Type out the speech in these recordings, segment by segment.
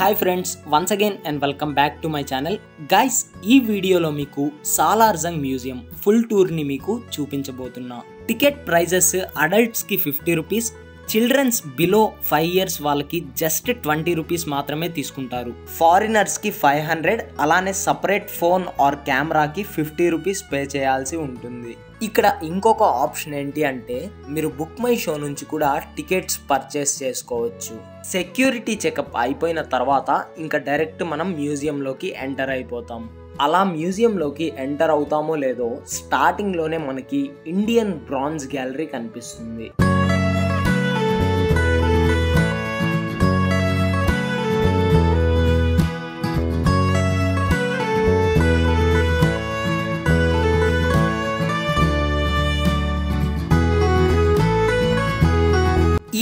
Hi friends, once again and welcome back to my channel. Guys, ఈ వీడియోలో మీకు Salar Jung museum full టూర్ని మీకు చూపించబోతున్నా. టికెట్ ప్రైజెస్ అడల్ట్స్కి 50 రూపీస్, చిల్డ్రన్స్ బిలో 5 years వాళ్ళకి జస్ట్ 20 రూపీస్ మాత్రమే తీసుకుంటారు. ఫారినర్స్కి 500, అలానే సపరేట్ ఫోన్ ఆర్ కెమెరాకి 50 రూపీస్ పే చేయాల్సి ఉంటుంది. ఇక్కడ ఇంకొక ఆప్షన్ ఏంటి అంటే మీరు బుక్ మై షో నుంచి కూడా టికెట్స్ పర్చేస్ చేసుకోవచ్చు. సెక్యూరిటీ చెకప్ అయిపోయిన తర్వాత ఇంకా డైరెక్ట్ మనం మ్యూజియంలోకి ఎంటర్ అయిపోతాం. అలా మ్యూజియంలోకి ఎంటర్ అవుతామో లేదో స్టార్టింగ్లోనే మనకి ఇండియన్ బ్రాంజ్ గ్యాలరీ కనిపిస్తుంది.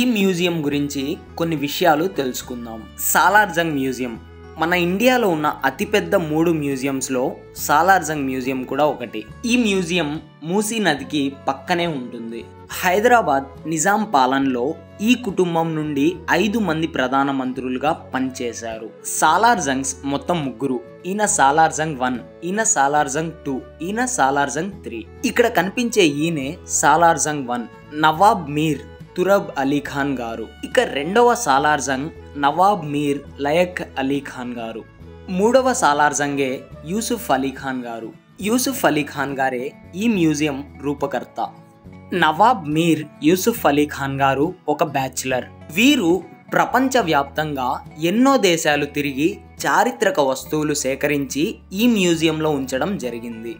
ఈ మ్యూజియం గురించి కొన్ని విషయాలు తెలుసుకుందాం. సాలార్జంగ్ మ్యూజియం మన ఇండియాలో ఉన్న అతిపెద్ద 3 మ్యూజియంస్లో సాలార్జంగ్ మ్యూజియం కూడా ఒకటి. ఈ మ్యూజియం మూసీ నదికి పక్కనే ఉంటుంది. హైదరాబాద్ నిజాం పాలనలో ఈ కుటుంబం నుండి 5 మంది ప్రధాన మంత్రులుగా పనిచేశారు. సాలార్జంగ్స్ మొత్తం 3. ఈయన సాలార్జంగ్ 1, ఈయన సాలార్జంగ్ 2, ఈయన సాలార్జంగ్ 3. ఇక్కడ కనిపించే ఈయనే సాలార్జంగ్ 1 నవాబ్ మీర్ తురబ్ అలీ ఖాన్ గారు. ఇక రెండవ సాలార్జంగ్ నవాబ్ మీర్ లయక్ అలీ ఖాన్ గారు. మూడవ సాలార్జంగే యూసుఫ్ అలీ ఖాన్ గారు. యూసుఫ్ అలీ ఖాన్ గారే ఈ మ్యూజియం రూపకర్త. నవాబ్ మీర్ యూసుఫ్ అలీ ఖాన్ గారు ఒక బ్యాచులర్. వీరు ప్రపంచవ్యాప్తంగా ఎన్నో దేశాలు తిరిగి చారిత్రక వస్తువులు సేకరించి ఈ మ్యూజియంలో ఉంచడం జరిగింది.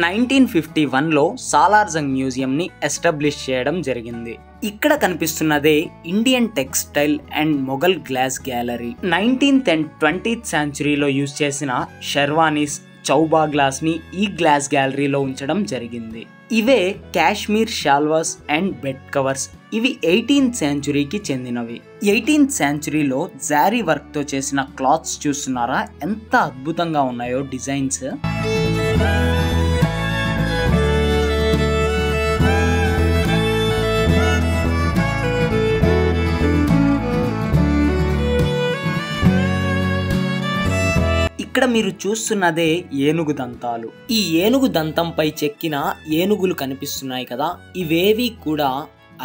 1951లో సాలార్జంగ్ మ్యూజియంని ఎస్టాబ్లిష్ చేయడం జరిగింది. ఇక్కడ కనిపిస్తున్నదే Indian textile and Mughal glass gallery. 19th and 20th centuryలో యూజ్ చేసిన షెర్వానీస్, చౌబా గ్లాస్ ని ఈ గ్లాస్ గ్యాలరీలో ఉంచడం జరిగింది. ఇవే కాశ్మీర్ షాల్వాస్ అండ్ బెడ్ కవర్స్. ఇవి 18th centuryకి చెందినవి. 18th centuryలో జారీ వర్క్ తో చేసిన క్లాత్స్ చూస్తున్నారా ఎంత అద్భుతంగా ఉన్నాయో డిజైన్స్. ఇక్కడ మీరు చూస్తున్నదే ఏనుగు దంతాలు. ఈ ఏనుగు దంతంపై చెక్కిన ఏనుగులు కనిపిస్తున్నాయి కదా, ఇవేవి కూడా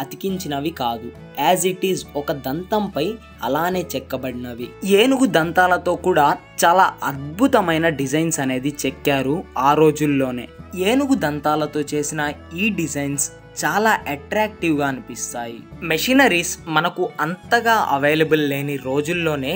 అతికించినవి కాదు. యాజ్ ఇట్ ఈజ్ ఒక దంతంపై అలానే చెక్కబడినవి. ఏనుగు దంతాలతో కూడా చాలా అద్భుతమైన డిజైన్స్ అనేది చెక్కారు ఆ రోజుల్లోనే. ఏనుగు దంతాలతో చేసిన ఈ డిజైన్స్ చాలా అట్రాక్టివ్గా అనిపిస్తాయి. మెషినరీస్ మనకు అంతగా అవైలబుల్ లేని రోజుల్లోనే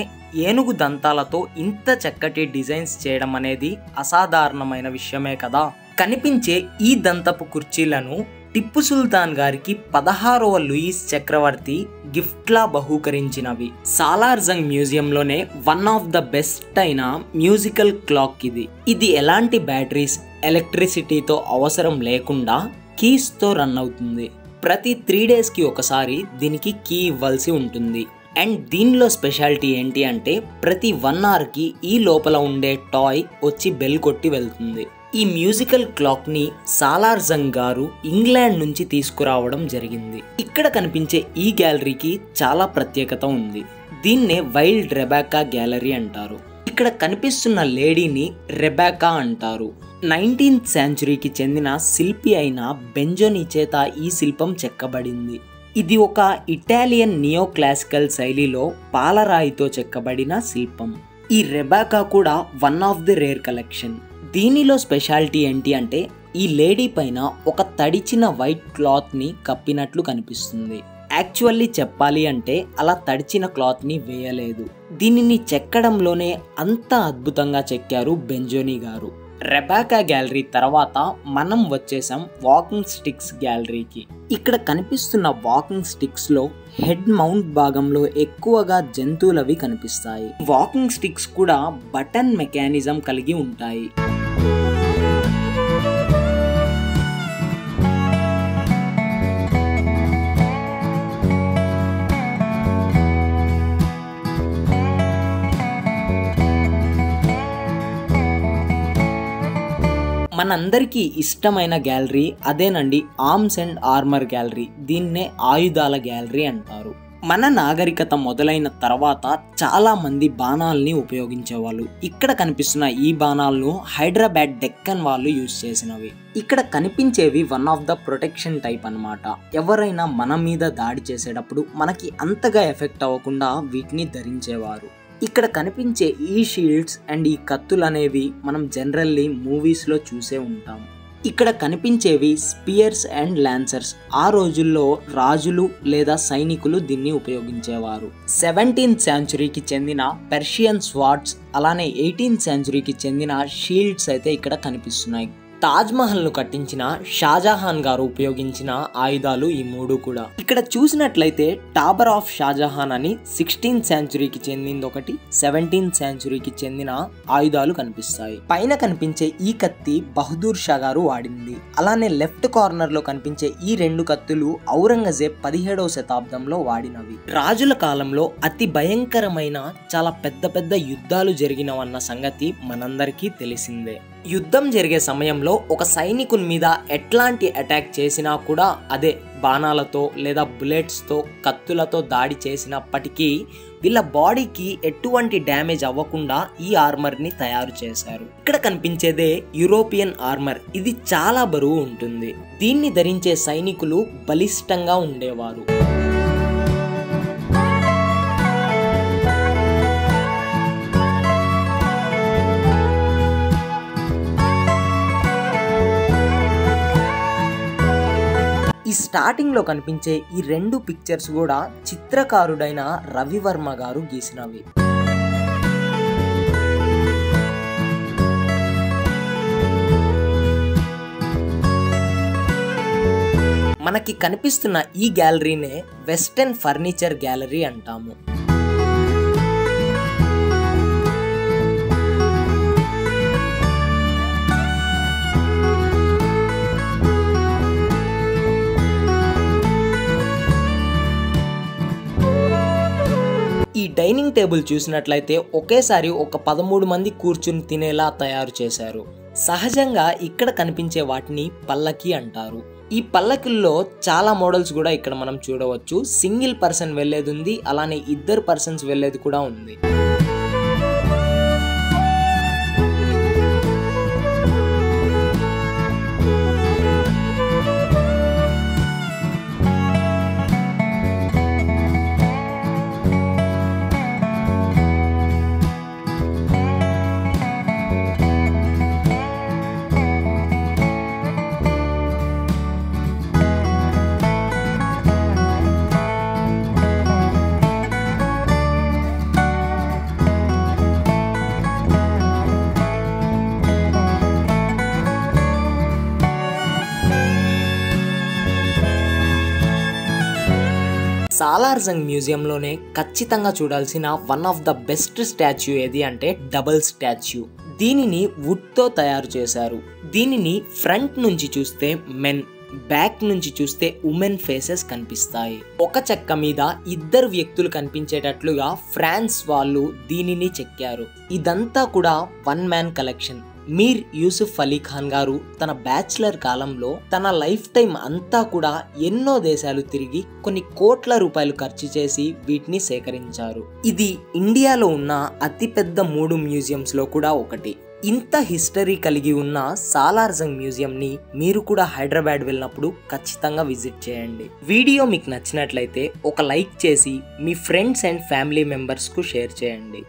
ఏనుగు దంతాలతో ఇంత చక్కటి డిజైన్స్ చేయడం అనేది అసాధారణమైన విషయమే కదా. కనిపించే ఈ దంతపు కుర్చీలను టిప్పు సుల్తాన్ గారికి 16వ లూయిస్ చక్రవర్తి గిఫ్ట్లా బహూకరించినవి. సాలార్జంగ్ మ్యూజియంలోనే వన్ ఆఫ్ ద బెస్ట్ అయిన మ్యూజికల్ క్లాక్ ఇది. ఇది ఎలాంటి బ్యాటరీస్, ఎలక్ట్రిసిటీతో అవసరం లేకుండా కీస్తో రన్ అవుతుంది. ప్రతి 3 daysకి ఒకసారి దీనికి కీ ఇవ్వాల్సి ఉంటుంది. అండ్ దీనిలో స్పెషాలిటీ ఏంటి అంటే ప్రతి 1 hourకి ఈ లోపల ఉండే టాయ్ వచ్చి బెల్ కొట్టి వెళ్తుంది. ఈ మ్యూజికల్ క్లాక్ ని సాలార్జంగ్ గారు ఇంగ్లాండ్ నుంచి తీసుకురావడం జరిగింది. ఇక్కడ కనిపించే ఈ గ్యాలరీకి చాలా ప్రత్యేకత ఉంది. దీన్నే వైల్డ్ రెబెకా గ్యాలరీ అంటారు. ఇక్కడ కనిపిస్తున్న లేడీని రెబెకా అంటారు. 19th centuryకి చెందిన శిల్పి అయిన బెంజోని చేత ఈ శిల్పం చెక్కబడింది. ఇది ఒక ఇటాలియన్ నియో క్లాసికల్ శైలిలో పాలరాయితో చెక్కబడిన శిల్పం. ఈ రెబెకా కూడా one of the rare collection. దీనిలో స్పెషాలిటీ ఏంటి అంటే ఈ లేడీ పైన ఒక తడిచిన వైట్ క్లాత్ ని కప్పినట్లు కనిపిస్తుంది. యాక్చువల్లీ చెప్పాలి అంటే అలా తడిచిన క్లాత్ ని వేయలేదు. దీనిని చెక్కడంలోనే అంత అద్భుతంగా చెక్కారు బెంజోని గారు. రెబెకా గ్యాలరీ తర్వాత మనం వచ్చేసాం వాకింగ్ స్టిక్స్ గ్యాలరీకి. ఇక్కడ కనిపిస్తున్న వాకింగ్ స్టిక్స్ లో హెడ్ మౌంట్ భాగంలో ఎక్కువగా జంతువులవి కనిపిస్తాయి. వాకింగ్ స్టిక్స్ కూడా బటన్ మెకానిజం కలిగి ఉంటాయి. మనందరికీ ఇష్టమైన గ్యాలరీ అదేనండి, ఆర్మ్స్ అండ్ ఆర్మర్ గ్యాలరీ. దీన్నే ఆయుధాల గ్యాలరీ అంటారు. మన నాగరికత మొదలైన తర్వాత చాలా మంది బాణాలని ఉపయోగించేవాళ్ళు. ఇక్కడ కనిపిస్తున్న ఈ బాణాలను హైదరాబాద్ డెక్కన్ వాళ్ళు యూజ్ చేసినవి. ఇక్కడ కనిపించేవి one of the protection type అన్నమాట. ఎవరైనా మన మీద దాడి చేసేటప్పుడు మనకి అంతగా ఎఫెక్ట్ అవ్వకుండా వీటిని ధరించేవారు. ఇక్కడ కనిపించే ఈ షీల్డ్స్ అండ్ ఈ కత్తులు అనేవి మనం జనరల్లీ మూవీస్లో చూసే ఉంటాం. ఇక్కడ కనిపించేవి స్పియర్స్ అండ్ లాన్సర్స్. ఆ రోజుల్లో రాజులు లేదా సైనికులు దీన్ని ఉపయోగించేవారు. 17th సెంచురీకి చెందిన పర్షియన్ స్వార్డ్స్ అలానే 18th సెంచురీకి చెందిన షీల్డ్స్ అయితే ఇక్కడ కనిపిస్తున్నాయి. తాజ్మహల్ను కట్టించిన షాజహాన్ గారు ఉపయోగించిన ఆయుధాలు ఈ మూడు కూడా. ఇక్కడ చూసినట్లయితే టాబర్ ఆఫ్ షాజహాన్ అని 16th సెంచురీకి చెందింది ఒకటి, 17th సెంచురీకి చెందిన ఆయుధాలు కనిపిస్తాయి. పైన కనిపించే ఈ కత్తి బహదూర్ షా గారు వాడింది. అలానే లెఫ్ట్ కార్నర్ లో కనిపించే ఈ రెండు కత్తులు ఔరంగజేబ్ 17వ శతాబ్దంలో వాడినవి. రాజుల కాలంలో అతి భయంకరమైన చాలా పెద్ద పెద్ద యుద్ధాలు జరిగినవన్న సంగతి మనందరికీ తెలిసిందే. యుద్ధం జరిగే సమయంలో ఒక సైనికుని మీద ఎట్లాంటి అటాక్ చేసినా కూడా అదే బాణాలతో లేదా బుల్లెట్స్తో కత్తులతో దాడి చేసినప్పటికీ వీళ్ళ బాడీకి ఎటువంటి డ్యామేజ్ అవ్వకుండా ఈ ఆర్మర్ని తయారు చేశారు. ఇక్కడ కనిపించేదే యూరోపియన్ ఆర్మర్. ఇది చాలా బరువు ఉంటుంది. దీన్ని ధరించే సైనికులు బలిష్టంగా ఉండేవారు. ఈ స్టార్టింగ్ లో కనిపించే ఈ రెండు పిక్చర్స్ కూడా చిత్రకారుడైన రవివర్మ గారు గీసినవి. మనకి కనిపిస్తున్న ఈ గ్యాలరీనే వెస్టర్న్ ఫర్నిచర్ గ్యాలరీ అంటాము. ఈ డైనింగ్ టేబుల్ చూసినట్లయితే ఒకేసారి ఒక 13 మంది కూర్చుని తినేలా తయారు చేశారు. సహజంగా ఇక్కడ కనిపించే వాటిని పల్లకి అంటారు. ఈ పల్లకిల్లో చాలా మోడల్స్ కూడా ఇక్కడ మనం చూడవచ్చు. సింగిల్ పర్సన్ వెళ్ళేది ఉంది, అలానే 2 పర్సన్స్ వెళ్ళేది కూడా ఉంది. సాలార్జంగ్ మ్యూజియంలోనే ఖచ్చితంగా చూడాల్సిన one of the best statue ఏది అంటే డబుల్ స్టాచ్యూ. దీనిని వుడ్తో తయారు చేశారు. దీనిని ఫ్రంట్ నుంచి చూస్తే మెన్, బ్యాక్ నుంచి చూస్తే ఉమెన్ ఫేసెస్ కనిపిస్తాయి. ఒక చెక్క మీద 2 వ్యక్తులు కనిపించేటట్లుగా ఫ్రాన్స్ వాళ్ళు దీనిని చెక్కారు. ఇదంతా కూడా 1 మ్యాన్ కలెక్షన్. మీర్ యూసుఫ్ అలీ ఖాన్ గారు తన బ్యాచిలర్ కాలంలో తన లైఫ్ టైం అంతా కూడా ఎన్నో దేశాలు తిరిగి కొన్ని కోట్ల రూపాయలు ఖర్చు చేసి వీటిని సేకరించారు. ఇది ఇండియాలో ఉన్న అతిపెద్ద 3 మ్యూజియంస్ లో కూడా ఒకటి. ఇంత హిస్టరీ కలిగి ఉన్న సాలార్జంగ్ మ్యూజియం ని మీరు కూడా హైదరాబాద్ వెళ్ళినప్పుడు ఖచ్చితంగా విజిట్ చేయండి. వీడియో మీకు నచ్చినట్లయితే ఒక లైక్ చేసి మీ ఫ్రెండ్స్ అండ్ ఫ్యామిలీ మెంబర్స్ కు షేర్ చేయండి.